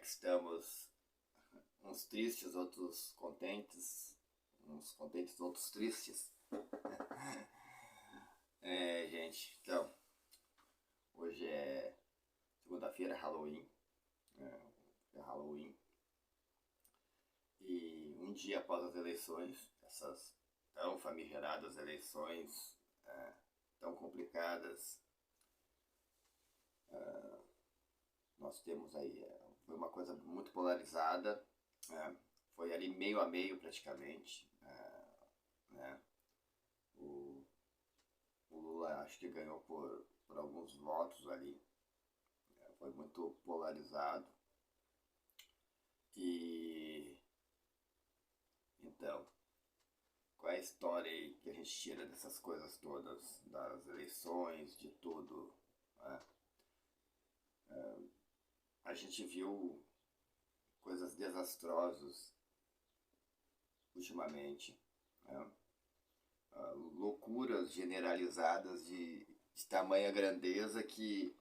que estamos? Uns tristes, outros contentes. Uns contentes, outros tristes. Gente, então, hoje é segunda-feira, Halloween. É Halloween. E um dia após as eleições, essas tão famigeradas eleições, tão complicadas, nós temos aí, foi uma coisa muito polarizada, foi ali meio a meio praticamente, né? O Lula acho que ganhou por alguns votos ali, foi muito polarizado. E então, qual é a história aí que a gente tira dessas coisas todas, das eleições, de tudo, né? A gente viu coisas desastrosas ultimamente, né? Loucuras generalizadas de tamanha grandeza que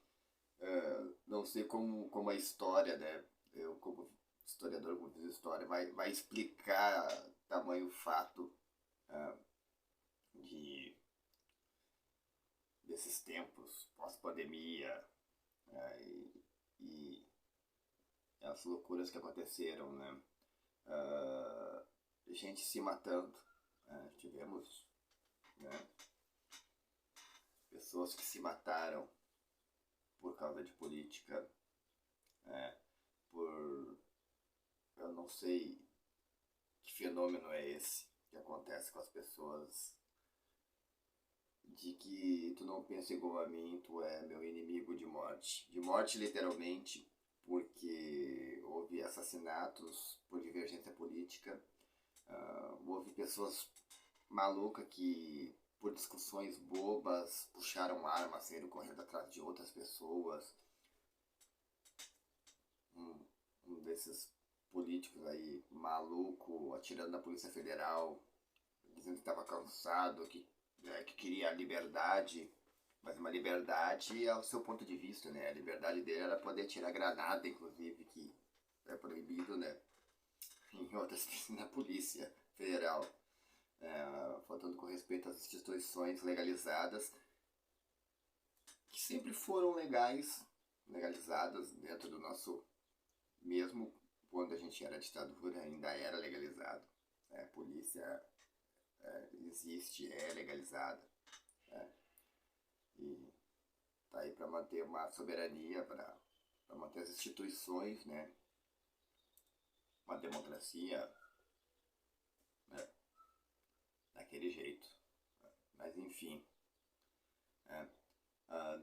não sei como a história, né? Eu como historiador, como fiz história, vai explicar tamanho fato de desses tempos pós-pandemia, e as loucuras que aconteceram, né? Gente se matando, tivemos, né, pessoas que se mataram por causa de política, eu não sei que fenômeno é esse que acontece com as pessoas, de que tu não pensa igual a mim, tu é meu inimigo de morte literalmente, porque houve assassinatos por divergência política, houve pessoas malucas que por discussões bobas puxaram armas, saíram correndo atrás de outras pessoas. Um desses políticos aí maluco atirando na Polícia Federal, dizendo que estava cansado, que queria a liberdade, mas uma liberdade ao seu ponto de vista, né? A liberdade dele era poder tirar granada, inclusive, que é proibido, né? Em outras, na Polícia Federal, faltando com respeito às instituições legalizadas, que sempre foram legalizadas dentro do nosso, mesmo quando a gente era ditadura, ainda era legalizado. A polícia existe, é legalizada, e tá aí para manter uma soberania, para manter as instituições, né? Uma democracia, né? Daquele jeito. Mas enfim,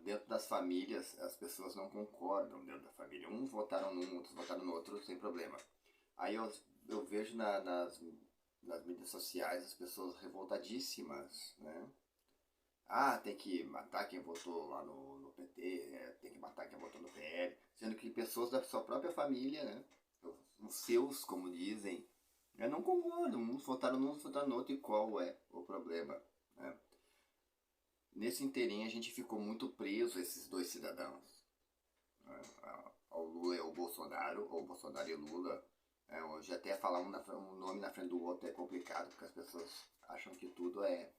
dentro das famílias as pessoas não concordam dentro da família. Uns votaram num, outros votaram no outro, sem problema. Aí eu vejo nas mídias sociais as pessoas revoltadíssimas, né? Tem que matar quem votou lá no PT, tem que matar quem votou no PL, sendo que pessoas da sua própria família, né? Os seus, como dizem, não concordam, uns votaram num, outros votaram no outro, e qual é o problema, né? Nesse inteirinho a gente ficou muito preso a esses dois cidadãos, né? Ao Lula e ao Bolsonaro, ou Bolsonaro e Lula. Hoje até falar um nome na frente do outro é complicado, porque as pessoas acham que tudo é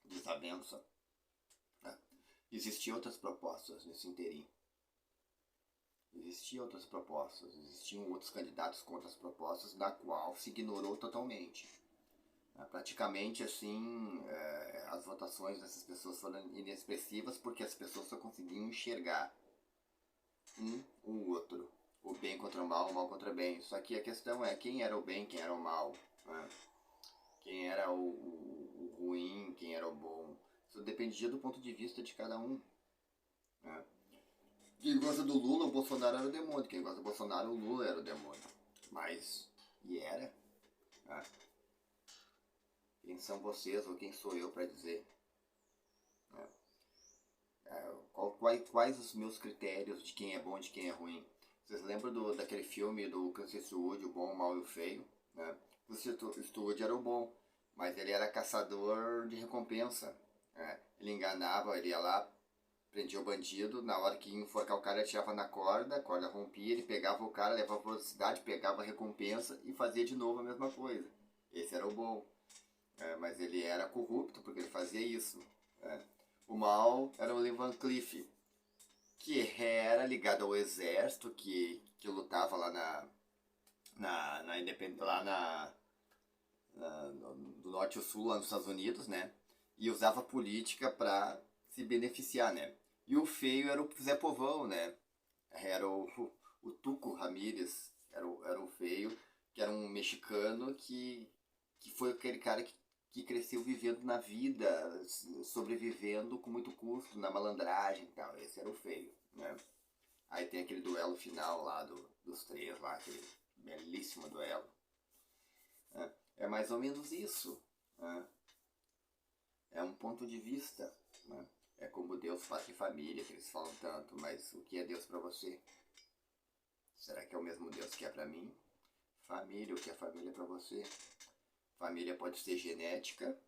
desavença. Existiam outras propostas nesse inteirinho. Existiam outros candidatos com outras propostas, na qual se ignorou totalmente. Praticamente assim, as votações dessas pessoas foram inexpressivas, porque as pessoas só conseguiam enxergar o outro, o bem contra o mal contra o bem. Só que a questão é quem era o bem, quem era o mal, né? Quem era o ruim, quem era o bom. Isso dependia do ponto de vista de cada um, né? Quem gosta do Lula, o Bolsonaro era o demônio. Quem gosta do Bolsonaro, o Lula era o demônio. Mas, e era? Quem são vocês ou quem sou eu para dizer? Quais os meus critérios de quem é bom e de quem é ruim? Vocês lembram daquele filme do Clint Eastwood, O Bom, o Mal e o Feio? Né? O Eastwood era o bom, mas ele era caçador de recompensa. Ele enganava, ele ia lá, prendia o bandido, na hora que ia enforcar o cara, ele tirava na corda, a corda rompia, ele pegava o cara, levava para outra cidade, pegava a recompensa e fazia de novo a mesma coisa. Esse era o bom. Mas ele era corrupto porque ele fazia isso. O mal era o Lee Van Cleef, que era ligado ao exército, que lutava lá na independência, lá do norte ao sul, lá nos Estados Unidos, né? E usava a política para se beneficiar, né? E o feio era o Zé Povão, né? Era o Tuco Ramírez, era o feio, que era um mexicano que foi aquele cara que cresceu vivendo na vida, sobrevivendo com muito custo, na malandragem e tal. Esse era o feio, né? Aí tem aquele duelo final lá dos três, lá, aquele belíssimo duelo. É mais ou menos isso. Né? É um ponto de vista. Né? É como Deus, pátria e família, que eles falam tanto, mas o que é Deus para você? Será que é o mesmo Deus que é para mim? Família, o que é família para você? Família pode ser genética,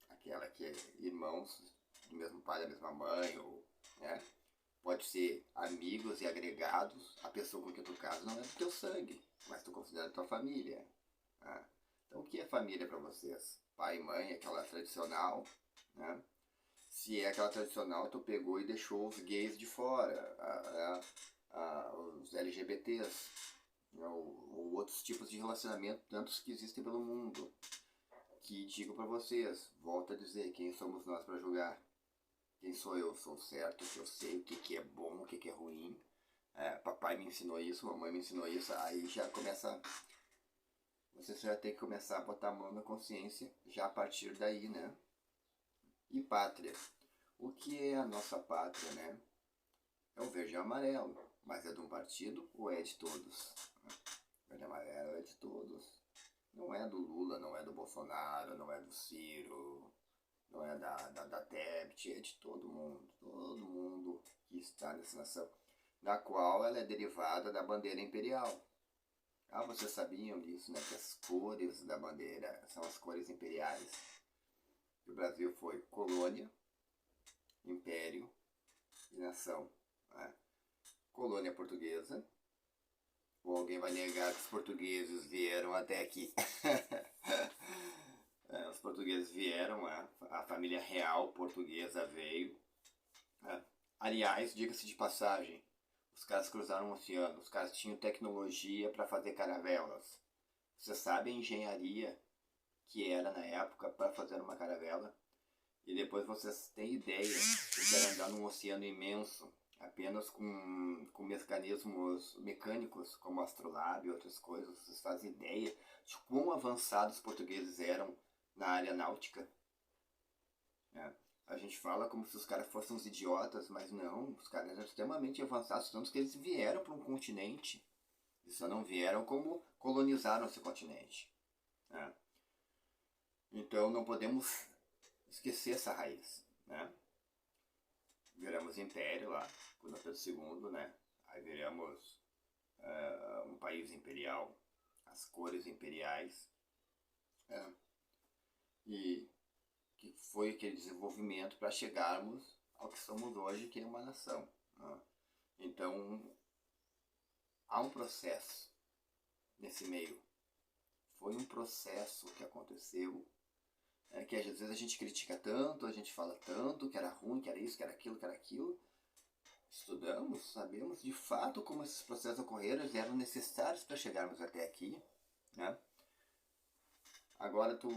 aquela que é irmãos do mesmo pai, da mesma mãe, ou, né? Pode ser amigos e agregados, a pessoa com quem tu casa não é do teu sangue, mas tu considera tua família. Né? Então o que é família para vocês? Pai e mãe, aquela tradicional, né? Se é aquela tradicional, tu pegou e deixou os gays de fora, os LGBTs, né? ou outros tipos de relacionamento, tantos que existem pelo mundo. Que digo para vocês, volto a dizer, quem somos nós para julgar? Quem sou eu? Sou certo, que eu sei o que é bom, o que é ruim. Papai me ensinou isso, mamãe me ensinou isso, aí já começa. Você já tem que começar a botar a mão na consciência já a partir daí, né? E pátria. O que é a nossa pátria, né? É o verde e amarelo, mas é de um partido ou é de todos? O verde e amarelo é de todos. Não é do Lula, não é do Bolsonaro, não é do Ciro, não é da Tebet, é de todo mundo que está nessa nação, da qual ela é derivada da bandeira imperial. Vocês sabiam disso, né? Que as cores da bandeira são as cores imperiais. O Brasil foi colônia, império e nação. Né? Colônia portuguesa. Ou alguém vai negar que os portugueses vieram até aqui? Os portugueses vieram, a família real portuguesa veio. Aliás, diga-se de passagem, os caras cruzaram o oceano, os caras tinham tecnologia para fazer caravelas. Você sabe a engenharia que era na época para fazer uma caravela? E depois vocês têm ideia de que era andar num oceano imenso, apenas com mecanismos mecânicos, como astrolabe e outras coisas. Vocês fazem ideia de quão avançados os portugueses eram na área náutica? A gente fala como se os caras fossem uns idiotas, mas não, os caras eram extremamente avançados, tanto que eles vieram para um continente. Eles só não vieram como colonizaram esse continente. Né? Então não podemos esquecer essa raiz. Né? Viramos império lá, com Dom Pedro II, né? Aí viramos um país imperial, as cores imperiais. E que foi aquele desenvolvimento para chegarmos ao que somos hoje, que é uma nação. Né? Então, há um processo nesse meio. Foi um processo que aconteceu, que às vezes a gente critica tanto, a gente fala tanto, que era ruim, que era isso, que era aquilo, que era aquilo. Estudamos, sabemos de fato como esses processos ocorreram, eles eram necessários para chegarmos até aqui. Né? Agora tu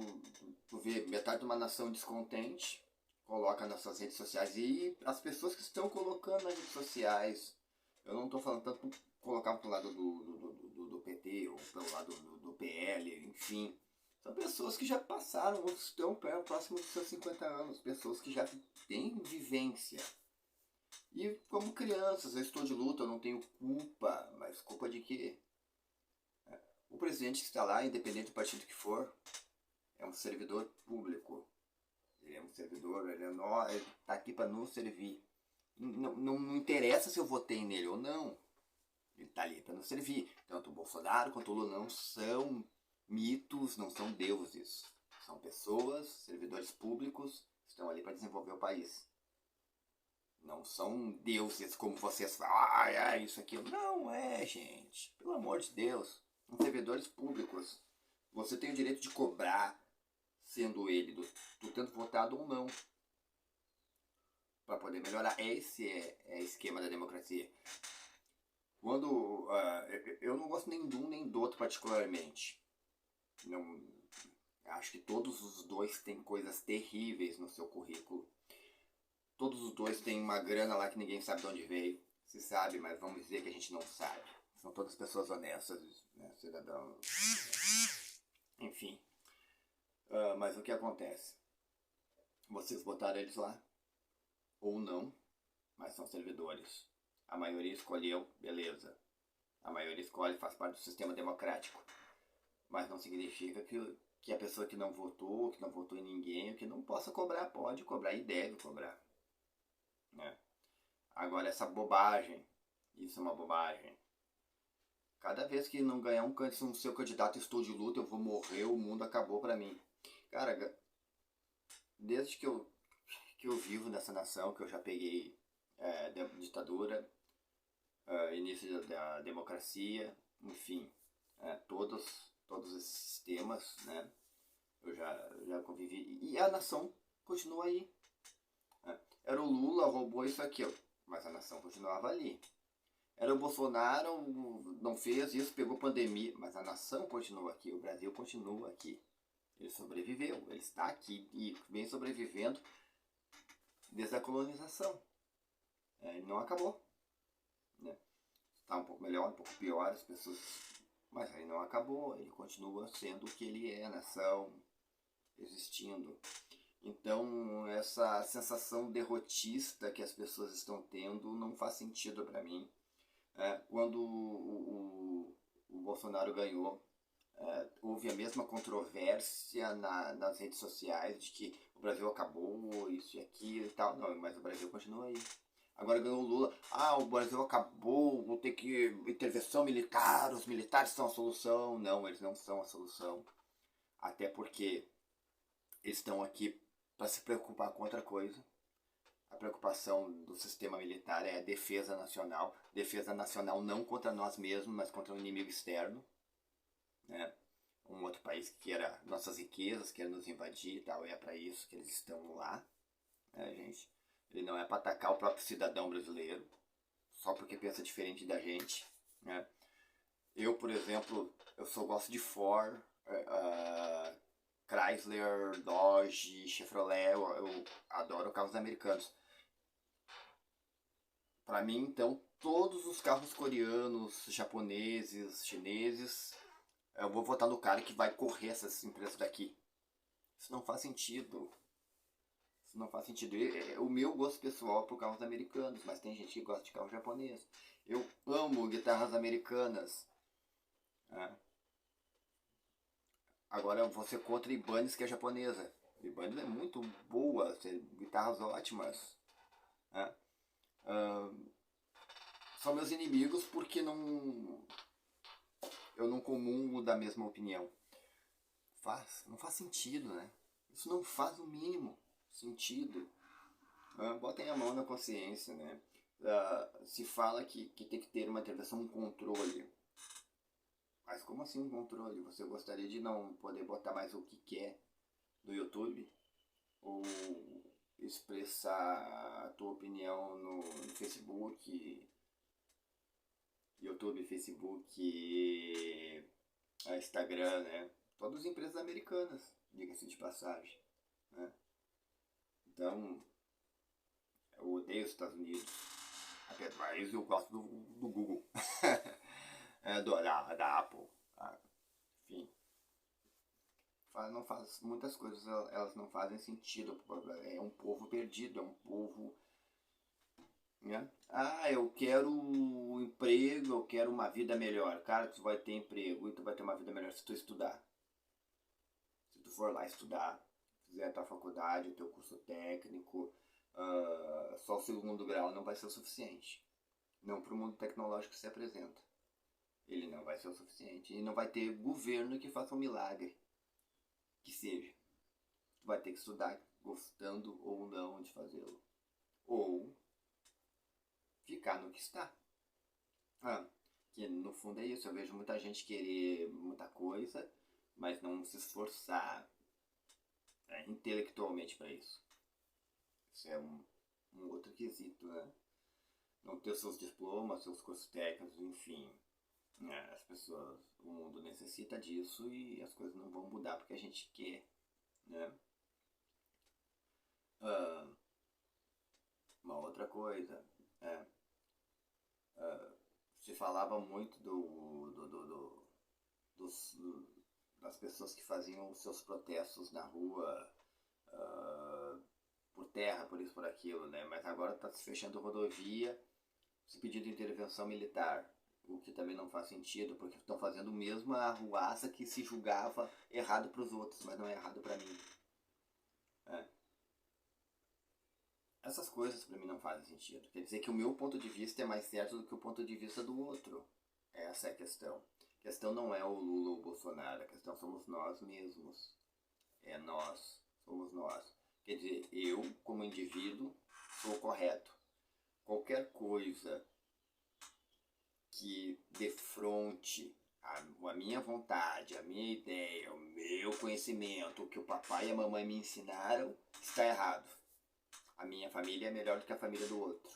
vê metade de uma nação descontente, coloca nas suas redes sociais, e as pessoas que estão colocando nas redes sociais, eu não estou falando tanto colocar pro lado do PT ou pelo lado do PL, enfim, são pessoas que já passaram ou estão próximo dos seus 50 anos, pessoas que já têm vivência. E como crianças, eu estou de luta, eu não tenho culpa, mas culpa de quê? O presidente que está lá, independente do partido que for, é um servidor público. Ele é um servidor, ele está aqui para nos servir. Não interessa se eu votei nele ou não. Ele está ali para nos servir. Tanto o Bolsonaro quanto o Lula não são mitos, não são deuses. São pessoas, servidores públicos, que estão ali para desenvolver o país. Não são deuses como vocês falam, ah, é isso, aquilo. Não é, gente. Pelo amor de Deus. São servidores públicos. Você tem o direito de cobrar, sendo ele do tanto votado ou não, para poder melhorar. Esse é o esquema da democracia. Quando eu não gosto nem de um nem do outro particularmente. Não, acho que todos os dois têm coisas terríveis no seu currículo. Todos os dois têm uma grana lá que ninguém sabe de onde veio. Se sabe, mas vamos dizer que a gente não sabe. São todas pessoas honestas, né, cidadãos. Enfim. Mas o que acontece? Vocês botaram eles lá? Ou não, mas são servidores. A maioria escolheu, beleza. A maioria escolhe, faz parte do sistema democrático. Mas não significa que a pessoa que não votou em ninguém, que não possa cobrar, pode cobrar e deve cobrar. Né? Agora essa bobagem, isso é uma bobagem. Cada vez que não ganhar um seu candidato, estou de luta, eu vou morrer, o mundo acabou pra mim. Cara, desde que eu vivo nessa nação, que eu já peguei ditadura, início da democracia, enfim, todos esses sistemas, né? Eu já convivi. E a nação continua aí. Era o Lula, roubou isso aqui, mas a nação continuava ali. Era o Bolsonaro, não fez isso, pegou pandemia, mas a nação continua aqui, o Brasil continua aqui. Ele sobreviveu, ele está aqui e vem sobrevivendo desde a colonização. Ele não acabou. Né? Está um pouco melhor, um pouco pior, as pessoas... Mas ele não acabou, ele continua sendo o que ele é, nação, existindo. Então, essa sensação derrotista que as pessoas estão tendo não faz sentido para mim. Quando o Bolsonaro ganhou, houve a mesma controvérsia nas redes sociais de que o Brasil acabou, isso e aquilo e tal. Não, mas o Brasil continua aí. Agora ganhou o Lula. O Brasil acabou, vou ter que... Intervenção militar, os militares são a solução. Não, eles não são a solução. Até porque eles estão aqui para se preocupar com outra coisa. A preocupação do sistema militar é a defesa nacional. Defesa nacional não contra nós mesmos, mas contra um inimigo externo. Né? Um outro país que queira nossas riquezas, queira nos invadir e tal. É para isso que eles estão lá. Gente? Ele não é para atacar o próprio cidadão brasileiro, só porque pensa diferente da gente. Né? Eu, por exemplo, eu só gosto de Ford, Chrysler, Dodge, Chevrolet, eu adoro carros americanos. Para mim, então, todos os carros coreanos, japoneses, chineses, eu vou votar no cara que vai correr essas empresas daqui. Isso não faz sentido. Isso não faz sentido. O meu gosto pessoal é por carros americanos, mas tem gente que gosta de carro japonês. Eu amo guitarras americanas. Agora eu vou ser contra Ibanez, que é japonesa. Ibanez é muito boa, tem guitarras ótimas. São meus inimigos porque eu não comungo da mesma opinião. Não faz sentido, né? Isso não faz o mínimo sentido. Botem a mão na consciência, né? Se fala que tem que ter uma intervenção, um controle. Mas como assim um controle? Você gostaria de não poder botar mais o que quer no YouTube? Ou expressar a tua opinião no Facebook, YouTube, Facebook, Instagram, né? Todas as empresas americanas, diga-se de passagem. Né? Então, eu odeio os Estados Unidos. Mas eu gosto do Google. Da Apple. Enfim. Não faz, muitas coisas elas não fazem sentido. É um povo perdido, é um povo... Né? Eu quero um emprego, eu quero uma vida melhor. Cara, tu vai ter emprego e tu vai ter uma vida melhor se tu estudar. Se tu for lá estudar, fizer a tua faculdade, o teu curso técnico, só o segundo grau não vai ser o suficiente. Não para o mundo tecnológico que se apresenta. Ele não vai ser o suficiente. E não vai ter governo que faça um milagre. Que seja. Tu vai ter que estudar gostando ou não de fazê-lo. Ou ficar no que está. Que no fundo é isso, eu vejo muita gente querer muita coisa, mas não se esforçar intelectualmente para isso. Isso é um outro quesito, né? Não ter seus diplomas, seus cursos técnicos, enfim. As pessoas, o mundo necessita disso e as coisas não vão mudar porque a gente quer, né? Uma outra coisa, se falava muito das pessoas que faziam os seus protestos na rua, por terra, por isso, por aquilo, né? Mas agora está se fechando rodovia, se pedindo intervenção militar, o que também não faz sentido, porque estão fazendo mesmo a arruaça que se julgava errado para os outros, mas não é errado para mim. Essas coisas para mim não fazem sentido. Quer dizer que o meu ponto de vista é mais certo do que o ponto de vista do outro. Essa é a questão. A questão não é o Lula ou o Bolsonaro, a questão somos nós mesmos. É nós, somos nós. Quer dizer, eu, como indivíduo, sou correto. Qualquer coisa que defronte a minha vontade, a minha ideia, o meu conhecimento, o que o papai e a mamãe me ensinaram, está errado. A minha família é melhor do que a família do outro.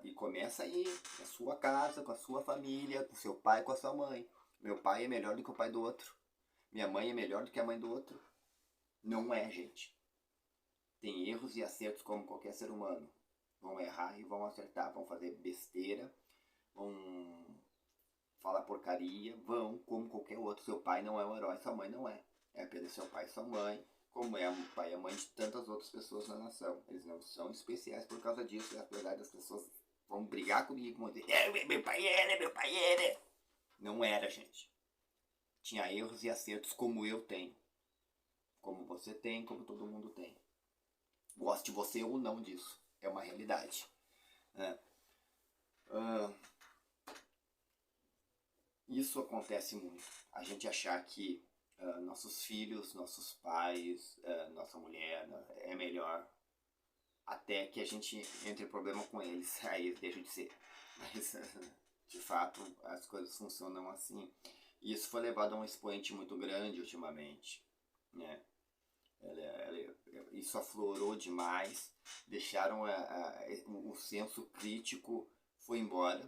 E começa aí, na sua casa, com a sua família, com seu pai, com a sua mãe. Meu pai é melhor do que o pai do outro. Minha mãe é melhor do que a mãe do outro. Não é, gente. Tem erros e acertos como qualquer ser humano. Vão errar e vão acertar, vão fazer besteira, vão falar porcaria, vão, como qualquer outro. Seu pai não é um herói, sua mãe não é. É apenas seu pai e sua mãe, como é o pai e a mãe de tantas outras pessoas na nação. Eles não são especiais por causa disso. E na verdade as pessoas vão brigar comigo, vão dizer, meu pai era, meu pai era. Não era, gente. Tinha erros e acertos como eu tenho. Como você tem, como todo mundo tem. Goste você ou não disso. É uma realidade. Isso acontece muito. A gente achar que nossos filhos, nossos pais, nossa mulher é melhor, até que a gente entre em problema com eles, aí deixa de ser. Mas, de fato, as coisas funcionam assim. E isso foi levado a um expoente muito grande ultimamente, né? Isso aflorou demais, deixaram o senso crítico foi embora.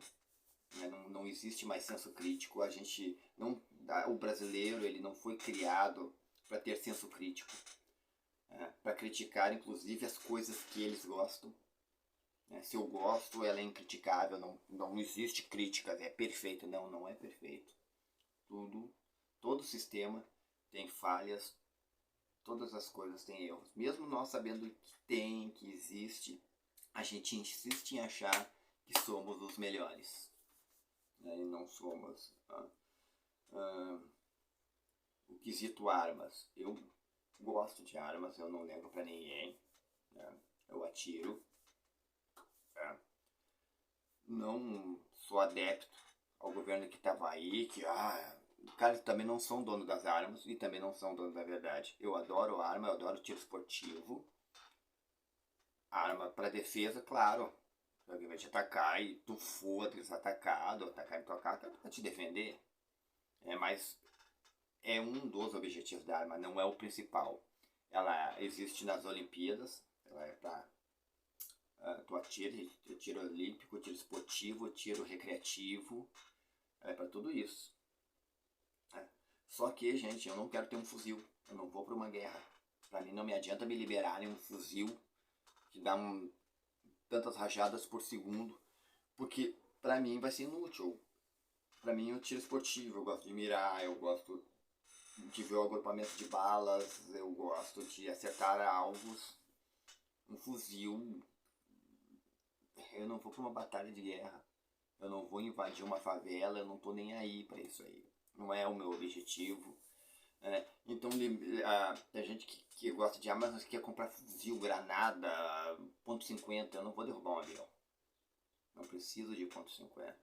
Não existe mais senso crítico. A gente não, o brasileiro ele não foi criado para ter senso crítico, para criticar inclusive as coisas que eles gostam. Se eu gosto, ela é incriticável, não existe crítica, é perfeito. Não é perfeito. Todo sistema tem falhas, todas as coisas têm erros. Mesmo nós sabendo que existe, a gente insiste em achar que somos os melhores. E não somos. O quesito armas. Eu gosto de armas, eu não nego pra ninguém. Eu atiro. Não sou adepto ao governo que estava aí, que caras também não são dono das armas e também não são dono da verdade. Eu adoro arma, eu adoro tiro esportivo. Arma para defesa, claro. Se alguém vai te atacar e tu for atacado, atacar em tua casa, pra te defender. Mas é um dos objetivos da arma, não é o principal. Ela existe nas Olimpíadas, ela é para tu atira, tiro olímpico, tiro esportivo, tiro recreativo, ela é para tudo isso. Só que, gente, eu não quero ter um fuzil, eu não vou para uma guerra. Para mim não me adianta me liberarem um fuzil que dá tantas rajadas por segundo, porque para mim vai ser inútil. Para mim o tiro esportivo, eu gosto de mirar, eu gosto de ver o agrupamento de balas, eu gosto de acertar alvos. Um fuzil, eu não vou para uma batalha de guerra, eu não vou invadir uma favela, eu não tô nem aí para isso aí. Não é o meu objetivo. Então tem gente que gosta de armas, mas quer comprar fuzil, granada, .50, eu não vou derrubar um avião. Não preciso de .50.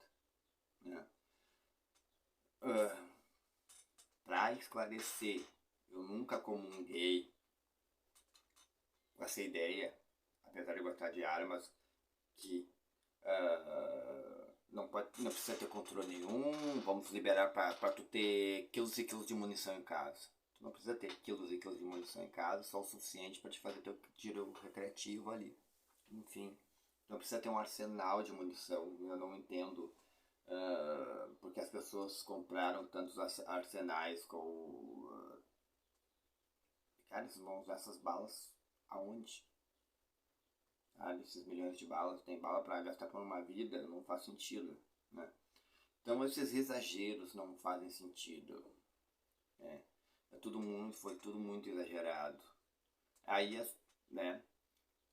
Para esclarecer, eu nunca comunguei com essa ideia, apesar de gostar de armas, que não precisa ter controle nenhum, vamos liberar para tu ter quilos e quilos de munição em casa. Tu não precisa ter quilos e quilos de munição em casa, só o suficiente para te fazer teu tiro recreativo ali. Enfim, não precisa ter um arsenal de munição. Eu não entendo porque as pessoas compraram tantos arsenais cara, eles vão usar essas balas aonde? Esses milhões de balas, tem bala para gastar por uma vida, não faz sentido, né? Então esses exageros não fazem sentido, né? Foi tudo muito exagerado. Aí, né,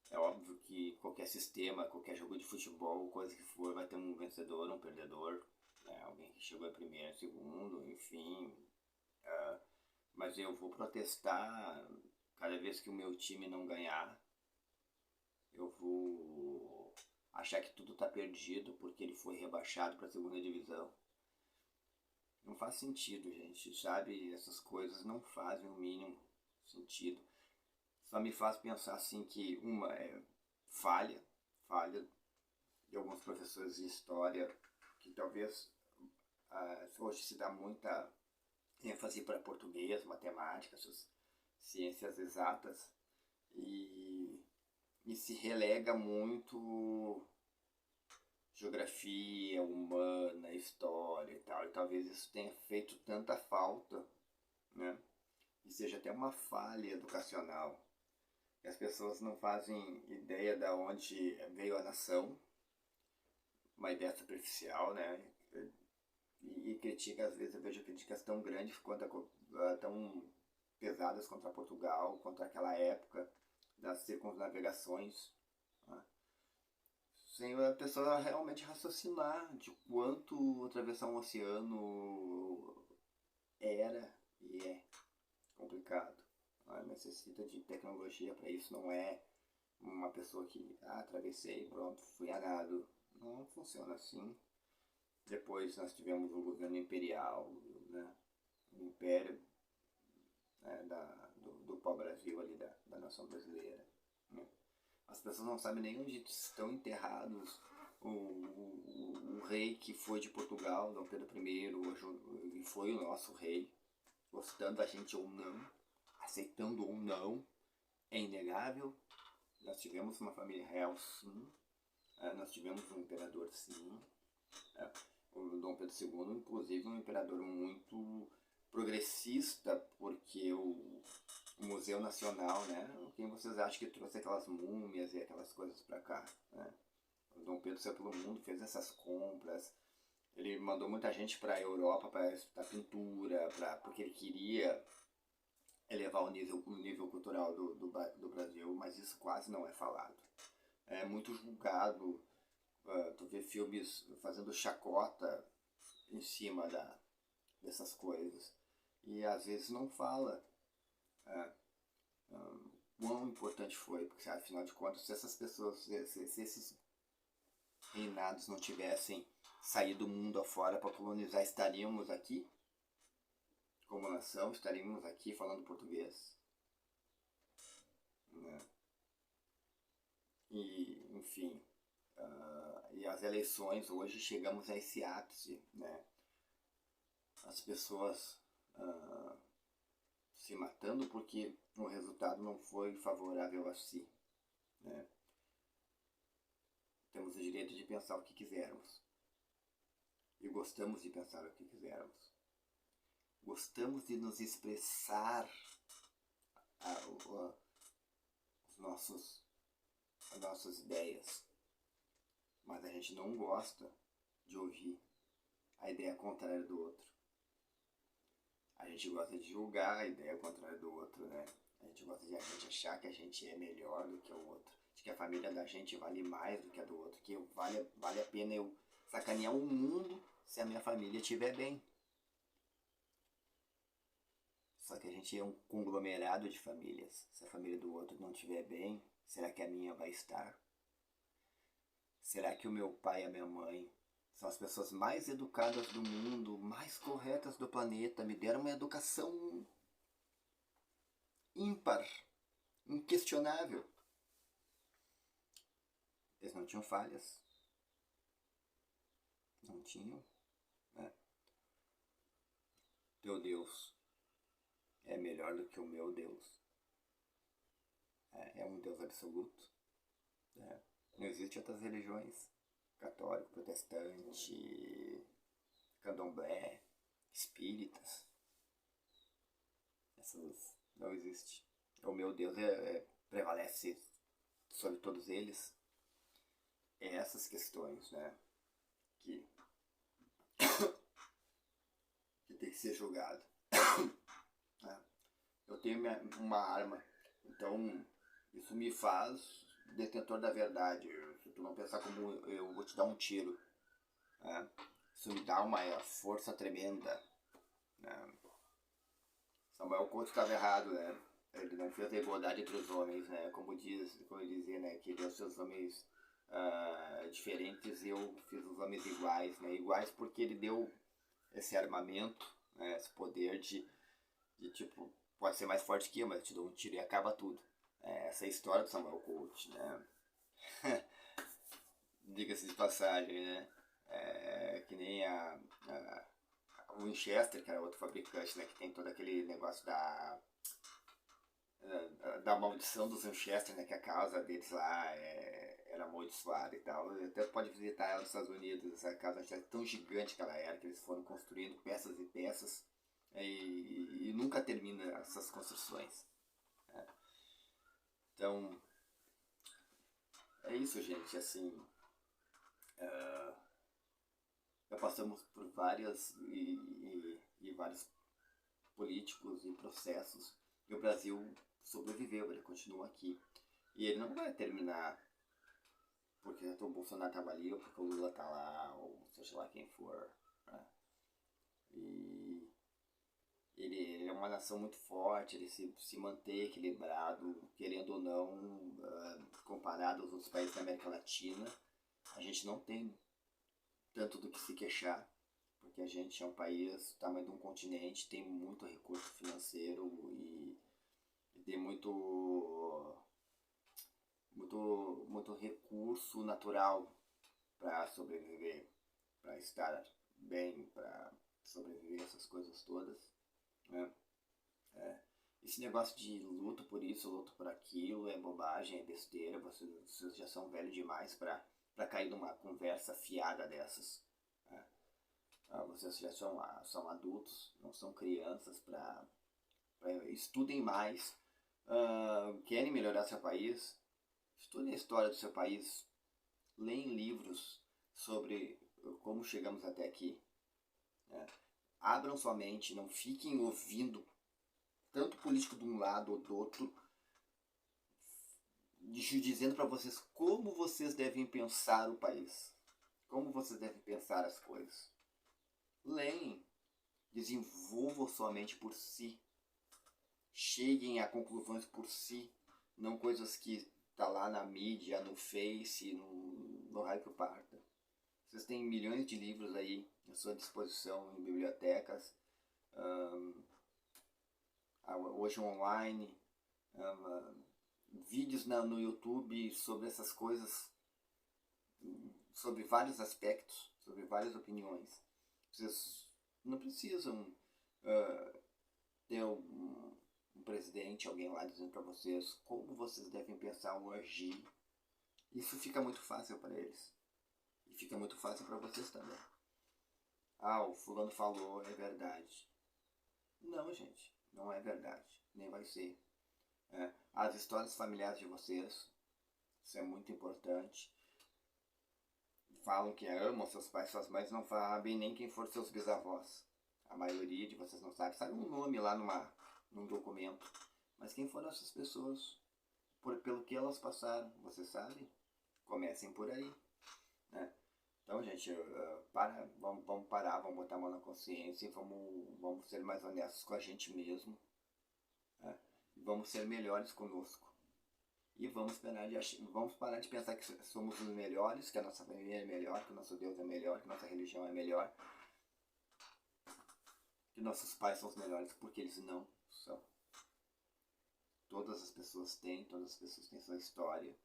é óbvio que qualquer sistema, qualquer jogo de futebol, coisa que for, vai ter um vencedor, um perdedor, né? Alguém que chegou em primeiro, segundo, enfim. Mas eu vou protestar cada vez que o meu time não ganhar. Eu vou achar que tudo está perdido porque ele foi rebaixado para a segunda divisão. Não faz sentido, gente, sabe? Essas coisas não fazem o mínimo sentido. Só me faz pensar assim que uma é falha de alguns professores de história, que talvez hoje se dá muita ênfase para português, matemática, essas ciências exatas, e se relega muito geografia humana, história e tal, e talvez isso tenha feito tanta falta, né? E seja até uma falha educacional, que as pessoas não fazem ideia de onde veio a nação, uma ideia superficial, né? E critica, às vezes eu vejo críticas tão grandes quanto tão pesadas contra Portugal, contra aquela época das circunnavegações, né? Sem a pessoa realmente raciocinar de quanto atravessar um oceano era e é complicado. Necessita de tecnologia para isso, não é uma pessoa que atravessei, pronto, fui a nado. Não funciona assim. Depois nós tivemos o governo imperial, né? O império, né, do pau-brasil ali, da nação brasileira, né? As pessoas não sabem nem onde estão enterrados o rei que foi de Portugal, Dom Pedro I, hoje foi o nosso rei, gostando da gente ou não, aceitando ou não, é inegável. Nós tivemos uma família real, sim. Nós tivemos um imperador, sim. O Dom Pedro II, inclusive, um imperador muito progressista, porque o Museu Nacional, né? Quem vocês acham que trouxe aquelas múmias e aquelas coisas para cá, né? O Dom Pedro saiu pelo mundo, fez essas compras. Ele mandou muita gente para a Europa para estudar pintura, porque ele queria elevar o nível cultural do Brasil, mas isso quase não é falado. É muito julgado. Tu vê filmes fazendo chacota em cima dessas coisas. E às vezes não fala quão importante foi, porque afinal de contas, se essas pessoas, se esses reinados não tivessem saído do mundo afora para colonizar, estaríamos aqui como nação, estaríamos aqui falando português, né? E, enfim, e as eleições, hoje chegamos a esse ápice, né? As pessoas se matando porque o resultado não foi favorável a si, né? Temos o direito de pensar o que quisermos. E gostamos de pensar o que quisermos. Gostamos de nos expressar as nossas ideias. Mas a gente não gosta de ouvir a ideia contrária do outro. A gente gosta de julgar a ideia contrária do outro, né? A gente gosta de a gente achar que a gente é melhor do que o outro. De que a família da gente vale mais do que a do outro. Que vale a pena eu sacanear o mundo se a minha família estiver bem. Só que a gente é um conglomerado de famílias. Se a família do outro não estiver bem, será que a minha vai estar? Será que o meu pai e a minha mãe são as pessoas mais educadas do mundo, mais corretas do planeta, me deram uma educação ímpar, inquestionável? Eles não tinham falhas. Não tinham. Né? Teu Deus é melhor do que o meu Deus. É um Deus absoluto. Né? Não existe outras religiões. Católico, protestante, candomblé, espíritas. Essas não existe. O meu Deus prevalece sobre todos eles. É essas questões, né? Que tem que ser julgado. Eu tenho uma arma, então isso me faz detentor da verdade. Se tu não pensar como eu vou te dar um tiro, né? Isso me dá uma força tremenda. Né? Samuel Couto estava errado, né? Ele não fez a igualdade entre os homens, né? Como dizia, né? Que Deus fez os homens diferentes e eu fiz os homens iguais, né? Iguais porque ele deu esse armamento, né? Esse poder de tipo, pode ser mais forte que eu, mas eu te dou um tiro e acaba tudo. Essa é a história do Samuel Colt, né? Diga-se de passagem, né? Que nem a Winchester, que era outro fabricante, né? Que tem todo aquele negócio da maldição dos Winchester, né? Que a casa deles lá era amaldiçoada e tal. Até pode visitar ela nos Estados Unidos. Essa casa é tão gigante que ela era, que eles foram construindo peças e peças. E nunca termina essas construções. Né? Então, é isso, gente. Assim, já passamos por vários políticos e processos e o Brasil sobreviveu, ele continua aqui. E ele não vai terminar porque o Bolsonaro estava ali ou porque o Lula está lá, ou seja lá quem for. Né? E ele é uma nação muito forte, ele se mantém equilibrado, querendo ou não, comparado aos outros países da América Latina. A gente não tem tanto do que se queixar, porque a gente é um país do tamanho de um continente, tem muito recurso financeiro e tem muito recurso natural para sobreviver, para estar bem, para sobreviver essas coisas todas. Né? Esse negócio de luto por isso, luto por aquilo, é bobagem, é besteira. Vocês já são velhos demais para cair numa conversa fiada dessas. Né? Vocês já são adultos, não são crianças. Estudem mais. Querem melhorar seu país? Estudem a história do seu país. Leem livros sobre como chegamos até aqui. Né? Abram sua mente, não fiquem ouvindo tanto político de um lado ou do outro, dizendo para vocês como vocês devem pensar o país, como vocês devem pensar as coisas. Leem, desenvolvam sua mente por si, cheguem a conclusões por si, não coisas que tá lá na mídia, no Face, no raio que parta. Vocês têm milhões de livros aí à sua disposição em bibliotecas, hoje online, vídeos no YouTube sobre essas coisas, sobre vários aspectos, sobre várias opiniões. Vocês não precisam ter um presidente, alguém lá dizendo para vocês como vocês devem pensar ou agir. Isso fica muito fácil para eles. E fica muito fácil para vocês também. O fulano falou, é verdade. Não, gente, não é verdade. Nem vai ser. As histórias familiares de vocês, isso é muito importante. Falam que amam seus pais e suas mães, não sabem nem quem foram seus bisavós. A maioria de vocês não sabe. Sabe um nome lá num documento. Mas quem foram essas pessoas? Pelo que elas passaram, você sabe? Comecem por aí. Né? Então, gente, vamos parar, vamos botar a mão na consciência e vamos ser mais honestos com a gente mesmo. Né? Vamos ser melhores conosco. E vamos parar de pensar que somos os melhores, que a nossa família é melhor, que o nosso Deus é melhor, que a nossa religião é melhor, que nossos pais são os melhores, porque eles não são. Todas as pessoas têm sua história.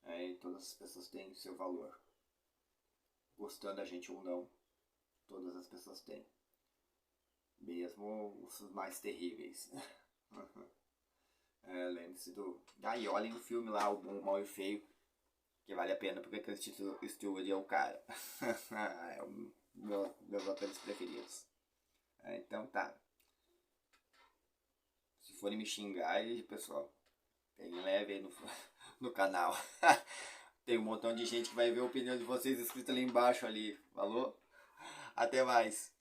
E todas as pessoas têm o seu valor. Gostando da gente ou não, todas as pessoas têm. Mesmo os mais terríveis. Lembre-se do... e olhem o filme lá, O Bom, o Mal e o Feio, que vale a pena porque Kristen Stewart é o cara. É um meus atores preferidos. Então tá. Se forem me xingar aí, pessoal, peguem leve aí no canal. Tem um montão de gente que vai ver a opinião de vocês escrita ali embaixo ali. Falou? Até mais.